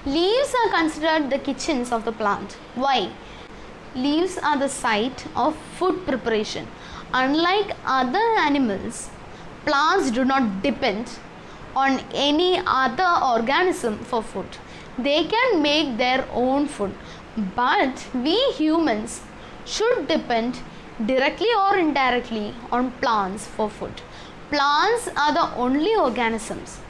Leaves are considered the kitchens of the plant. Why? Leaves are the site of food preparation. Unlike other animals, plants do not depend on any other organism for food. They can make their own food, but we humans should depend directly or indirectly on plants for food. Plants are the only organisms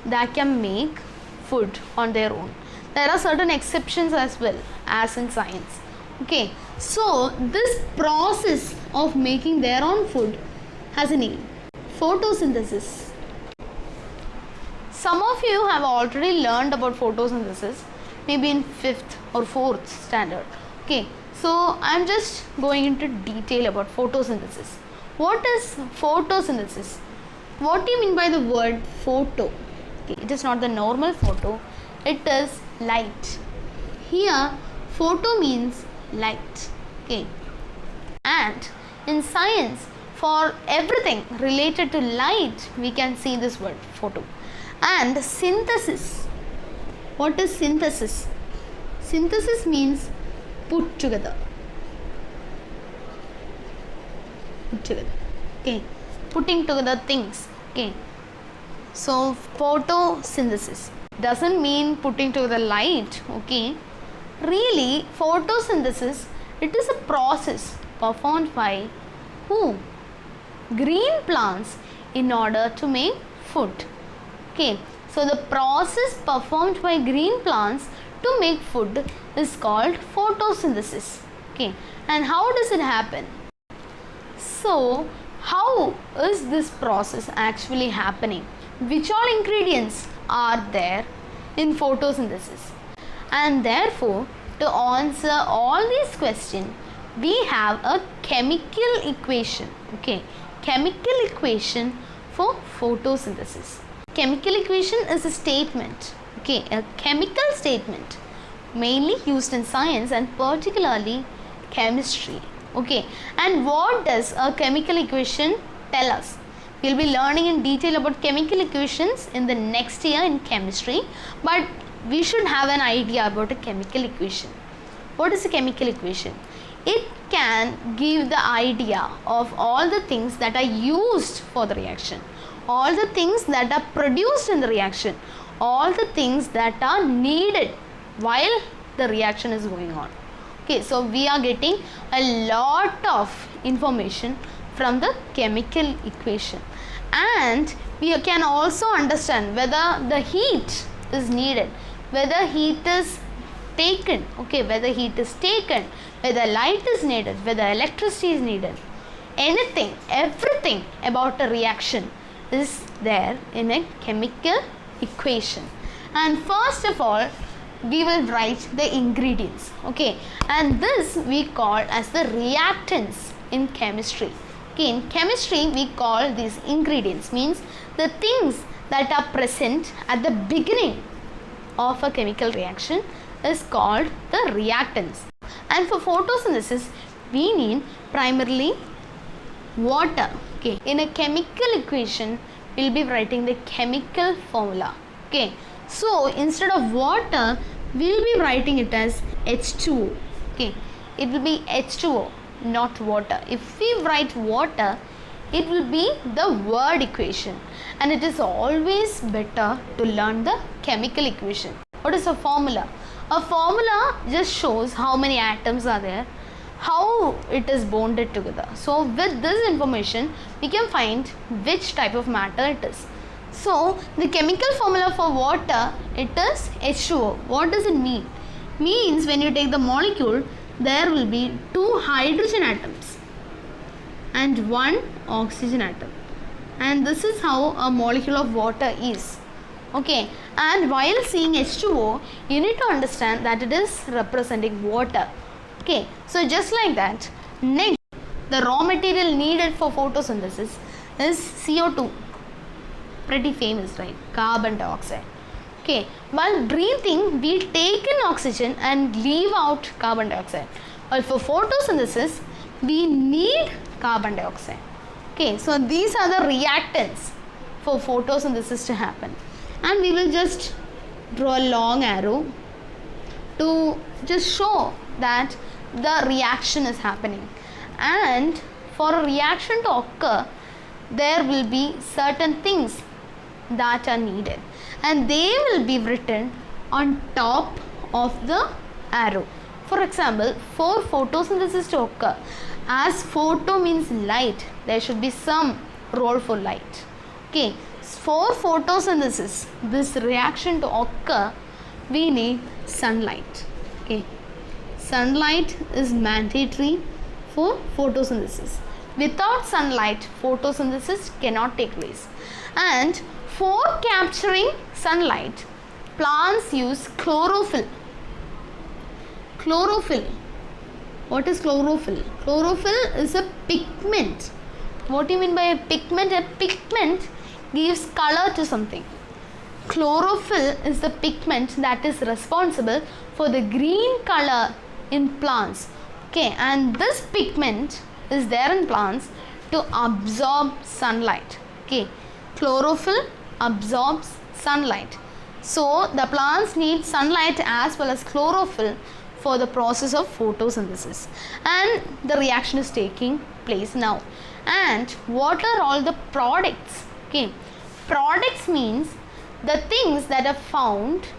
that can make food on their own. There are certain exceptions as well, as in science. Okay, so this process of making their own food has a name: photosynthesis. Some of you have already learned about photosynthesis, maybe in 5th or 4th standard. Okay, so I am just going into detail about photosynthesis. What is photosynthesis? What do you mean by the word photo? Okay, it is not the normal photo, it is light. Here, photo means light. Okay, and in science, for everything related to light, we can see this word photo. And synthesis. What is synthesis? Synthesis means put together. Put together. Okay. Putting together things. Okay. So photosynthesis doesn't mean putting together light. Okay. Really, photosynthesis, it is a process performed by who? Green plants in order to make food. Okay, so the process performed by green plants to make food is called photosynthesis. Okay, and how does it happen? So, how is this process actually happening? Which all ingredients are there in photosynthesis? And therefore, to answer all these questions, we have a chemical equation. Okay, chemical equation for photosynthesis. Chemical equation is a statement, okay, a chemical statement mainly used in science and particularly chemistry. Okay, and what does a chemical equation tell us? We will be learning in detail about chemical equations in the next year in chemistry, but we should have an idea about a chemical equation. What is a chemical equation? It can give the idea of all the things that are used for the reaction, all the things that are produced in the reaction, all the things that are needed while the reaction is going on. Okay, so we are getting a lot of information from the chemical equation, and we can also understand whether the heat is needed, whether heat is taken, okay, whether heat is taken, whether light is needed, whether electricity is needed. Anything, everything about a reaction is there in a chemical equation. And first of all, we will write the ingredients, okay, and this we call as the reactants in chemistry. Okay, in chemistry we call these ingredients, means the things that are present at the beginning of a chemical reaction is called the reactants. And for photosynthesis we need primarily water. Okay, in a chemical equation we will be writing the chemical formula. Okay, so instead of water we will be writing it as H2O. Okay, it will be H2O, not water. If we write water, it will be the word equation, and it is always better to learn the chemical equation. What is a formula? A formula just shows how many atoms are there, how it is bonded together. So with this information we can find which type of matter it is. So the chemical formula for water, it is H2O. What does it mean? Means when you take the molecule, there will be 2 hydrogen atoms and 1 oxygen atom, and this is how a molecule of water is. Okay, and while seeing H2O, you need to understand that it is representing water. Okay, so just like that, next, the raw material needed for photosynthesis is CO2. Pretty famous, right? Carbon dioxide. Okay, while breathing, we take in oxygen and leave out carbon dioxide. But for photosynthesis, we need carbon dioxide. Okay, so these are the reactants for photosynthesis to happen. And we will just draw a long arrow to just show that the reaction is happening. And for a reaction to occur, there will be certain things that are needed, and they will be written on top of the arrow. For example, for photosynthesis to occur, as photo means light, there should be some role for light. Okay, for photosynthesis, this reaction to occur, we need sunlight. Okay, sunlight is mandatory for photosynthesis. Without sunlight, photosynthesis cannot take place. And for capturing sunlight, plants use chlorophyll. Chlorophyll. What is chlorophyll? Chlorophyll is a pigment. What do you mean by a pigment? A pigment gives color to something. Chlorophyll is the pigment that is responsible for the green color in plants. Okay, and this pigment is there in plants to absorb sunlight. Okay, chlorophyll absorbs sunlight. So the plants need sunlight as well as chlorophyll for the process of photosynthesis, and the reaction is taking place now. And what are all the products? Okay, products means the things that are found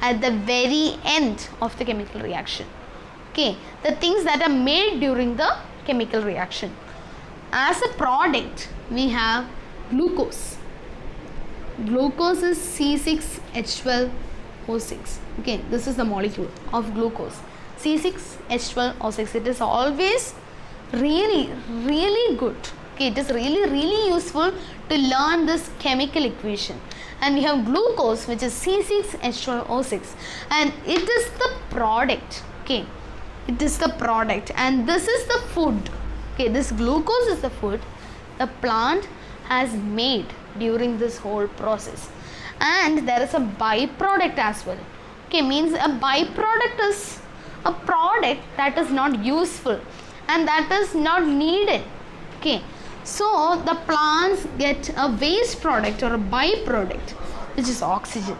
at the very end of the chemical reaction. Okay, the things that are made during the chemical reaction. As a product, we have glucose. Glucose is C6H12O6. Okay, this is the molecule of glucose. C6H12O6. It is always really good. Okay, it is really useful to learn this chemical equation. And we have glucose, which is C6H12O6, and it is the product. Okay, it is the product, and this is the food. Okay, this glucose is the food the plant has made during this whole process. And there is a byproduct as well. Okay, means a byproduct is a product that is not useful and that is not needed. Okay, so the plants get a waste product or a byproduct, which is oxygen.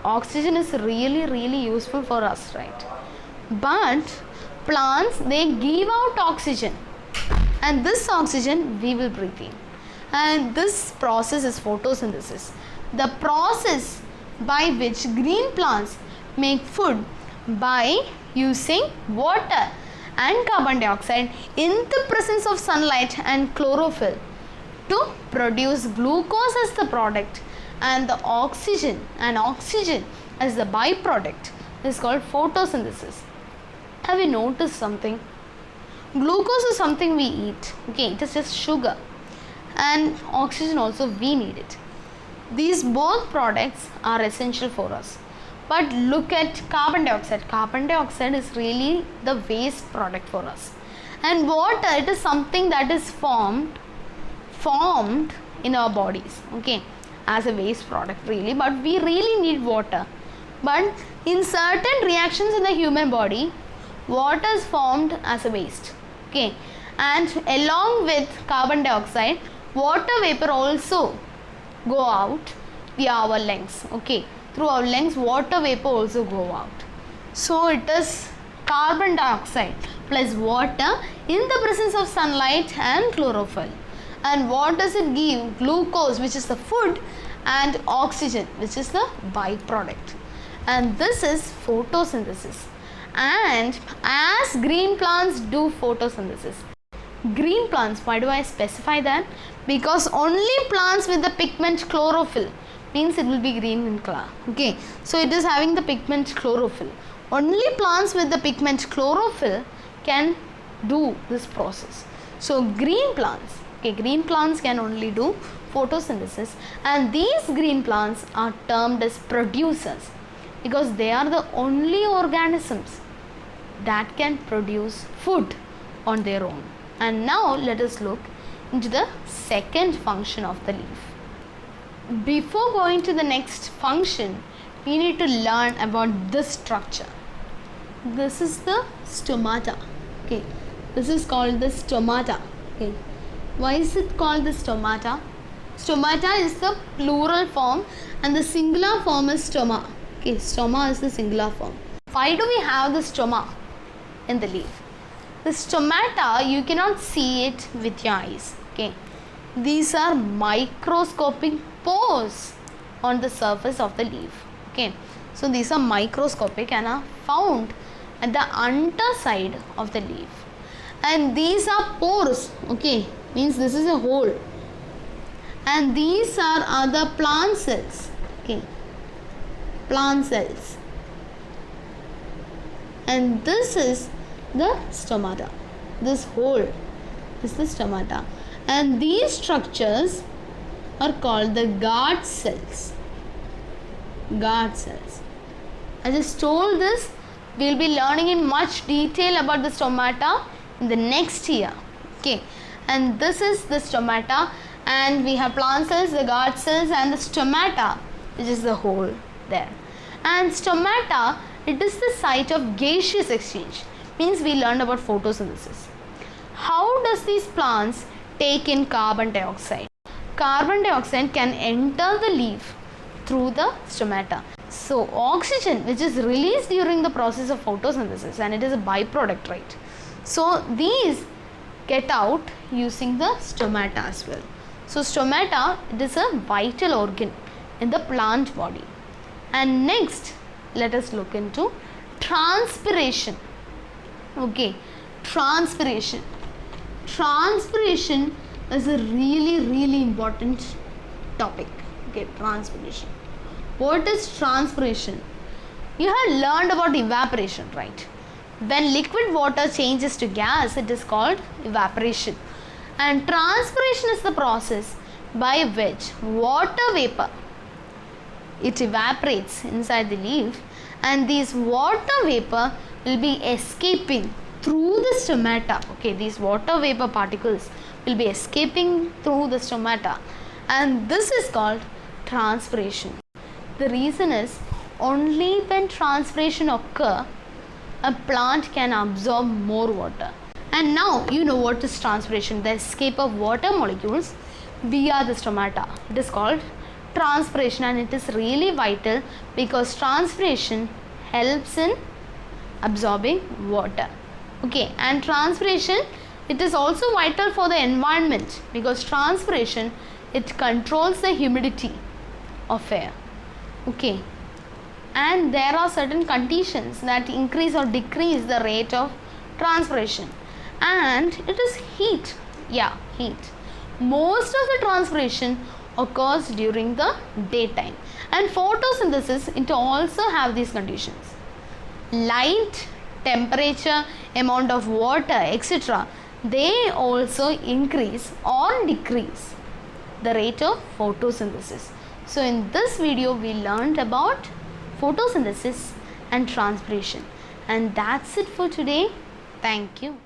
Oxygen is really useful for us, right? But plants, they give out oxygen, and this oxygen we will breathe in. And this process is photosynthesis, the process by which green plants make food by using water and carbon dioxide in the presence of sunlight and chlorophyll to produce glucose as the product, and the oxygen as the byproduct is called photosynthesis. Have you noticed something? Glucose is something we eat. Okay, it is just sugar, and oxygen also we need it. These both products are essential for us. But look at carbon dioxide. Carbon dioxide is really the waste product for us. And water, it is something that is formed in our bodies, okay, as a waste product really, but we really need water. But in certain reactions in the human body, water is formed as a waste. Okay, and along with carbon dioxide, water vapor also go out via our lungs. Okay, through our lungs, water vapor also go out. So it is carbon dioxide plus water in the presence of sunlight and chlorophyll. And what does it give? Glucose, which is the food, and oxygen, which is the byproduct. And this is photosynthesis. And as green plants do photosynthesis, green plants, why do I specify that? Because only plants with the pigment chlorophyll, means it will be green in color. Okay, so it is having the pigment chlorophyll. Only plants with the pigment chlorophyll can do this process. So green plants, okay, green plants can only do photosynthesis, and these green plants are termed as producers because they are the only organisms that can produce food on their own. And now let us look into the second function of the leaf. Before going to the next function, we need to learn about this structure. This is the stomata. Okay, this is called the stomata. Okay, why is it called the stomata? Stomata is the plural form and the singular form is stoma. Okay, stoma is the singular form. Why do we have the stoma in the leaf? The stomata, you cannot see it with your eyes. Okay, these are microscopic pores on the surface of the leaf. Okay, so these are microscopic and are found at the underside of the leaf, and these are pores. Okay, means this is a hole, and these are other plant cells. Okay, plant cells, and this is the stomata. This hole is the stomata, and these structures are called the guard cells. Guard cells. I just told this. We will be learning in much detail about the stomata in the next year. Okay, and this is the stomata, and we have plant cells, the guard cells, and the stomata, which is the hole there. And stomata, it is the site of gaseous exchange. Means we learned about photosynthesis. How does these plants take in carbon dioxide? Carbon dioxide can enter the leaf through the stomata. So oxygen, which is released during the process of photosynthesis, and it is a byproduct, right? So these get out using the stomata as well. So stomata, it is a vital organ in the plant body. And next, let us look into transpiration. Okay, transpiration. Transpiration is a really important topic. Okay, transpiration. What is transpiration? You have learned about evaporation, right? When liquid water changes to gas, it is called evaporation. And transpiration is the process by which water vapor, it evaporates inside the leaf, and these water vapor will be escaping through the stomata. Okay, these water vapor particles will be escaping through the stomata, and this is called transpiration. The reason is, only when transpiration occurs, a plant can absorb more water. And now you know what is transpiration, the escape of water molecules via the stomata. It is called transpiration, and it is really vital because transpiration helps in absorbing water. Okay, and transpiration, it is also vital for the environment because transpiration, it controls the humidity of air. Okay, and there are certain conditions that increase or decrease the rate of transpiration, and it is heat. Yeah, heat. Most of the transpiration occurs during the daytime, and photosynthesis, it also have these conditions. Light, temperature, amount of water, etc., they also increase or decrease the rate of photosynthesis. So in this video we learned about photosynthesis and transpiration, and that's it for today. Thank you.